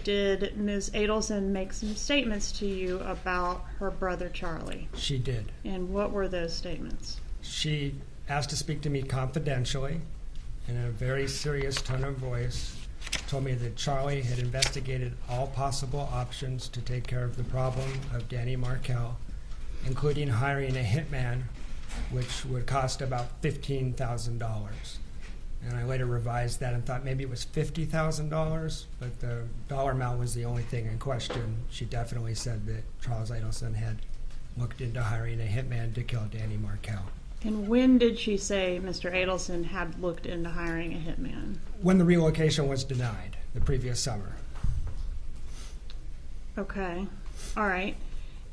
Did Ms. Adelson make some statements to you about her brother Charlie? She did. And what were those statements? She asked to speak to me confidentially in a very serious tone of voice, told me that Charlie had investigated all possible options to take care of the problem of Danny Markel, including hiring a hitman, which would cost about $15,000. And I later revised that and thought maybe it was $50,000, but the dollar amount was the only thing in question. She definitely said that Charles Adelson had looked into hiring a hitman to kill Danny Markel. And when did she say Mr. Adelson had looked into hiring a hitman? When the relocation was denied, the previous summer. Okay. All right.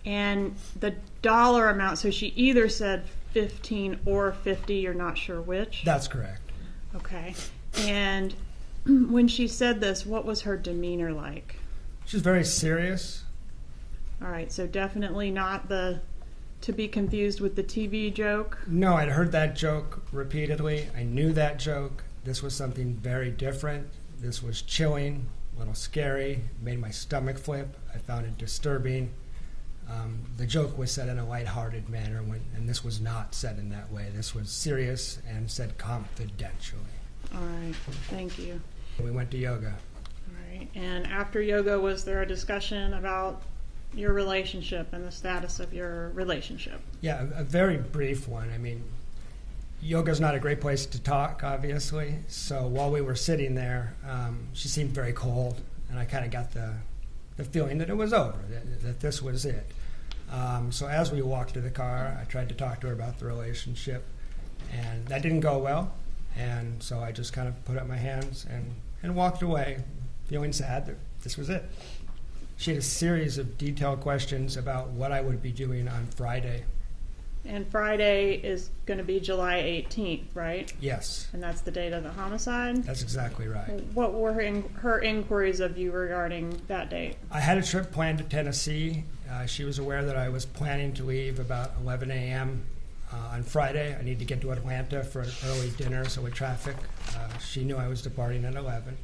And the dollar amount, so she either said 15 or 50, you're not sure which? That's correct. Okay. And when she said this, what was her demeanor like? She was very serious. All right, so definitely not the to be confused with the TV joke? No, I'd heard that joke repeatedly. I knew that joke. This was something very different. This was chilling, a little scary, made my stomach flip. I found it disturbing. The joke was said in a lighthearted manner, and this was not said in that way. This was serious and said confidentially. All right, thank you. We went to yoga. All right, and after yoga, was there a discussion about your relationship and the status of your relationship? Yeah, a very brief one. I mean, yoga's not a great place to talk, obviously. So while we were sitting there, she seemed very cold, and I kind of got the feeling that it was over, that this was it. So as we walked to the car, I tried to talk to her about the relationship, and that didn't go well. And so I just kind of put up my hands and walked away, feeling sad that this was it. She had a series of detailed questions about what I would be doing on Friday. And Friday is going to be July 18th, right? Yes. And that's the date of the homicide? That's exactly right. What were her inquiries of you regarding that date? I had a trip planned to Tennessee. She was aware that I was planning to leave about 11 a.m. On Friday. I need to get to Atlanta for an early dinner, so with traffic, she knew I was departing at 11.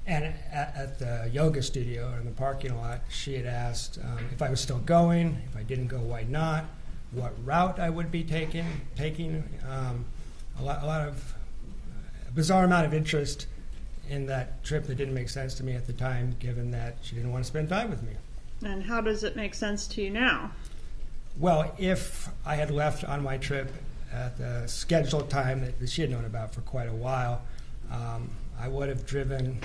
And at the yoga studio in the parking lot, she had asked if I was still going, if I didn't go, why not, what route I would be taking a lot of a bizarre amount of interest in that trip that didn't make sense to me at the time, given that she didn't want to spend time with me. And how does it make sense to you now? Well, if I had left on my trip at the scheduled time that she had known about for quite a while, I would have driven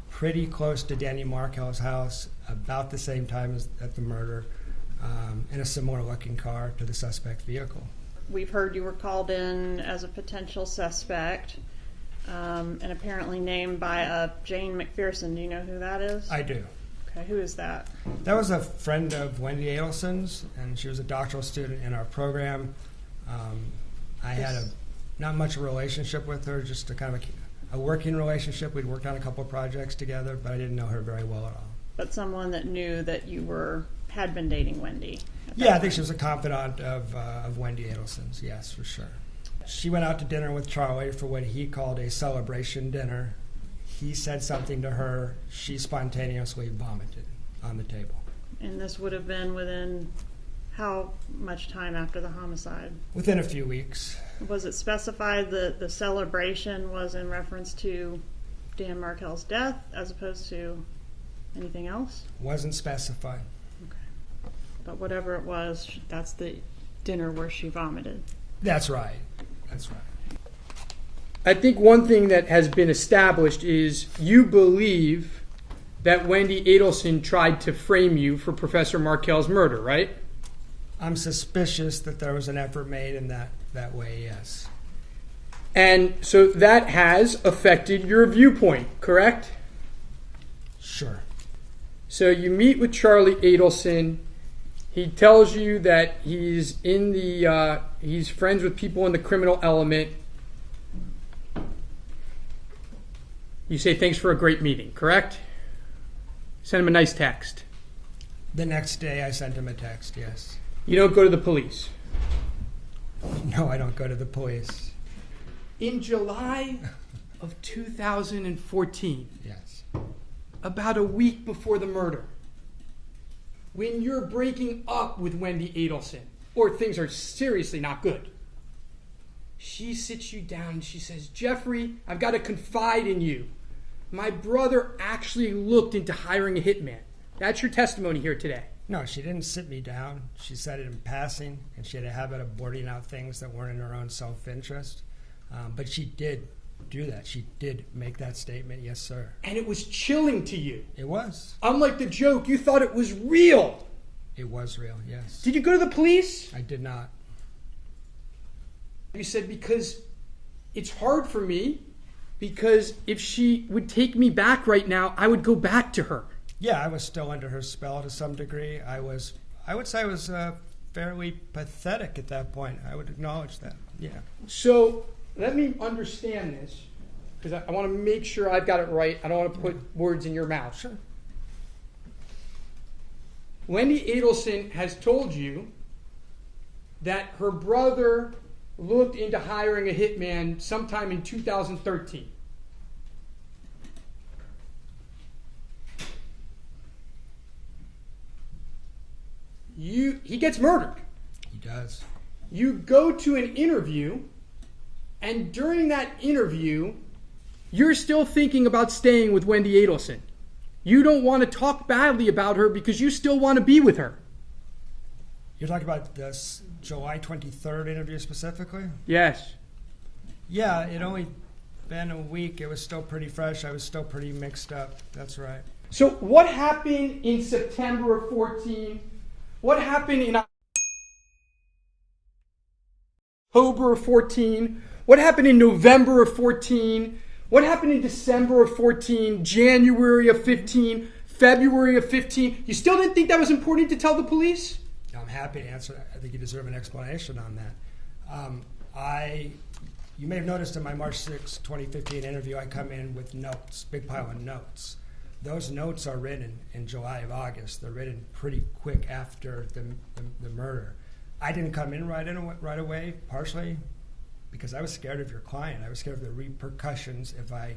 pretty close to Danny Markel's house about the same time as at the murder, in a similar looking car to the suspect vehicle. We've heard you were called in as a potential suspect, and apparently named by a Jane McPherson. Do you know who that is? I do. Okay, who is that? That was a friend of Wendi Adelson's, and she was a doctoral student in our program. I had not much of a relationship with her, just a kind of a working relationship. We'd worked on a couple of projects together, but I didn't know her very well at all. But someone that knew that you had been dating Wendi. Yeah, I think she was a confidant of Wendi Adelson's, yes, for sure. She went out to dinner with Charlie for what he called a celebration dinner. He said something to her. She spontaneously vomited on the table. And this would have been within how much time after the homicide? Within a few weeks. Was it specified that the celebration was in reference to Dan Markel's death as opposed to anything else? Wasn't specified. Okay. But whatever it was, that's the dinner where she vomited. That's right. That's right. I think one thing that has been established is you believe that Wendi Adelson tried to frame you for Professor Markel's murder, right? I'm suspicious that there was an effort made in that way, yes. And so that has affected your viewpoint, correct? Sure. So you meet with Charlie Adelson. He tells you that he's friends with people in the criminal element. You say thanks for a great meeting, correct? Send him a nice text. The next day I sent him a text, yes. You don't go to the police. No, I don't go to the police. In July of 2014, yes, about a week before the murder, when you're breaking up with Wendi Adelson, or things are seriously not good, she sits you down and she says, Jeffrey, I've got to confide in you. My brother actually looked into hiring a hitman. That's your testimony here today. No, she didn't sit me down. She said it in passing, and she had a habit of blurting out things that weren't in her own self-interest. But she did do that. She did make that statement, yes, sir. And it was chilling to you. It was. Unlike the joke, you thought it was real. It was real, yes. Did you go to the police? I did not. You said, because it's hard for me, because if she would take me back right now, I would go back to her. Yeah, I was still under her spell to some degree. I would say I was fairly pathetic at that point. I would acknowledge that, yeah. So let me understand this, because I want to make sure I've got it right. I don't want to put words in your mouth. Sure. Wendi Adelson has told you that her brother looked into hiring a hitman sometime in 2013. He gets murdered. He does. You go to an interview, and during that interview, you're still thinking about staying with Wendi Adelson. You don't want to talk badly about her because you still want to be with her. You're talking about this July 23rd interview specifically? Yes. Yeah, it only been a week. It was still pretty fresh. I was still pretty mixed up. That's right. So what happened in September of 14? What happened in October of 14? What happened in November of 14? What happened in December of 14, January of 15, February of 15? You still didn't think that was important to tell the police? I'm happy to answer that. I think you deserve an explanation on that. You may have noticed in my March 6, 2015 interview, I come in with notes, big pile of notes. Those notes are written in July of August. They're written pretty quick after the murder. I didn't come in right away, partially because I was scared of your client. I was scared of the repercussions if I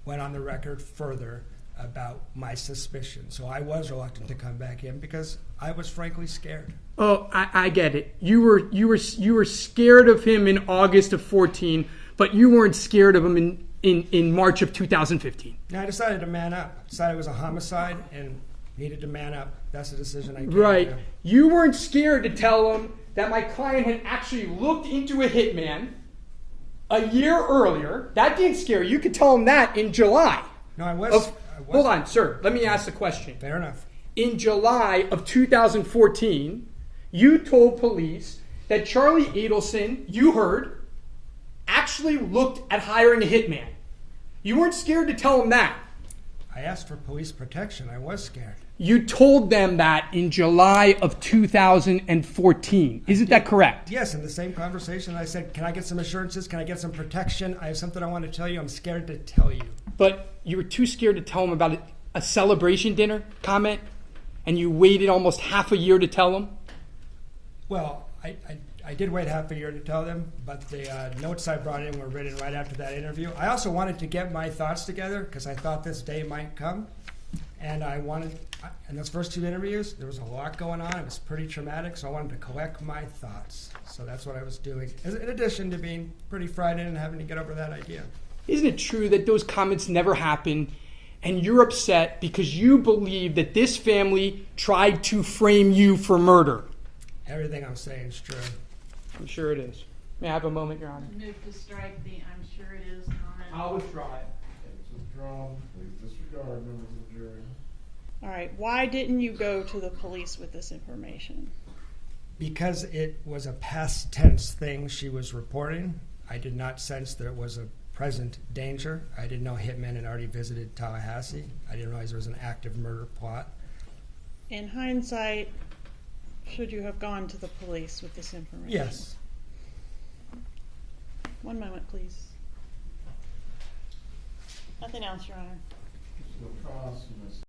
went on the record further about my suspicion. So I was reluctant to come back in because I was frankly scared. Oh, I get it. You were scared of him in August of 14, but you weren't scared of him in March of 2015. Now I decided to man up. I decided it was a homicide and needed to man up. That's the decision I came Right. to. You weren't scared to tell him that my client had actually looked into a hitman a year earlier. That didn't scare you. You could tell him that in July. No, I was. Hold on, sir. Let me ask the question. Fair enough. In July of 2014, you told police that Charlie Adelson, you heard, actually looked at hiring a hitman. You weren't scared to tell him that. I asked for police protection. I was scared. You told them that in July of 2014. Isn't that correct? Yes, in the same conversation, I said, can I get some assurances? Can I get some protection? I have something I want to tell you. I'm scared to tell you. But you were too scared to tell them about a celebration dinner comment, and you waited almost half a year to tell them? Well, I did wait half a year to tell them, but the notes I brought in were written right after that interview. I also wanted to get my thoughts together because I thought this day might come. And in those first two interviews, there was a lot going on. It was pretty traumatic, so I wanted to collect my thoughts. So that's what I was doing, in addition to being pretty fried in and having to get over that idea. Isn't it true that those comments never happened, and you're upset because you believe that this family tried to frame you for murder? Everything I'm saying is true. I'm sure it is. May I have a moment, Your Honor? Move to strike the "I'm sure it is" comment. I'll withdraw it. It's withdrawn. Please disregard, members of the jury. All right. Why didn't you go to the police with this information? Because it was a past tense thing she was reporting, I did not sense that it was a present danger. I didn't know hitmen had already visited Tallahassee. I didn't realize there was an active murder plot. In hindsight, should you have gone to the police with this information? Yes. One moment, please. Nothing else, Your Honor. Lacasse, Ms.